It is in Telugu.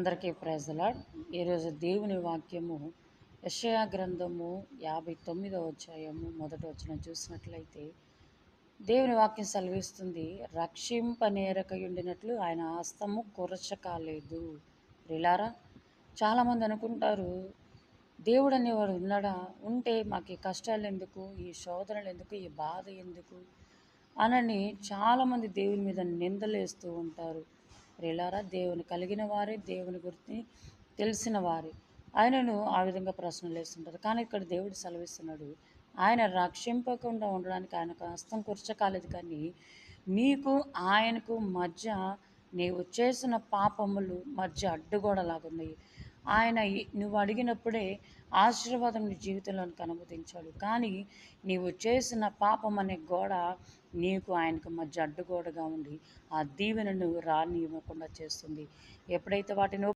అందరికీ ప్రైజ్ ది లార్డ్. ఈరోజు దేవుని వాక్యము యెషయా గ్రంథము 59వ అధ్యాయము మొదటి వచనం చూసినట్లయితే దేవుని వాక్యం సెలవిస్తుంది, రక్షింపనేరకయుండినట్లు ఆయన హస్తము కురచకాలేదు. ప్రిలారా, చాలామంది అనుకుంటారు, దేవుడు అనేవాడు ఉన్నాడా, ఉంటే మాకు ఈ కష్టాలు ఎందుకు, ఈ శోధనలు ఎందుకు, ఈ బాధ ఎందుకు అనని చాలామంది దేవుని మీద నిందలేస్తూ ఉంటారు. ప్రియులారా, దేవుని కలిగిన వారే, దేవుని గురించి తెలిసిన వారే ఆయనను ఆ విధంగా ప్రశ్నలు వేస్తుంటారు. కానీ ఇక్కడ దేవుడు సెలవిస్తున్నాడు, ఆయన రక్షింపకుండా ఉండడానికి ఆయనకు హస్తం కుర్చకాలేదు, కానీ నీకు ఆయనకు మధ్య నీవు చేసిన పాపములు మధ్య అడ్డుగోడలాగున్నాయి. ఆయన నువ్వు అడిగినప్పుడే ఆశీర్వాదం నీ జీవితంలోనికి అనుమతించాడు, కానీ నీవు చేసిన పాపం అనే గోడ నీకు ఆయనకు మధ్య అడ్డుగోడగా ఉండి ఆ దీవెనను రానివ్వకుండా చేస్తుంది. ఎప్పుడైతే వాటిని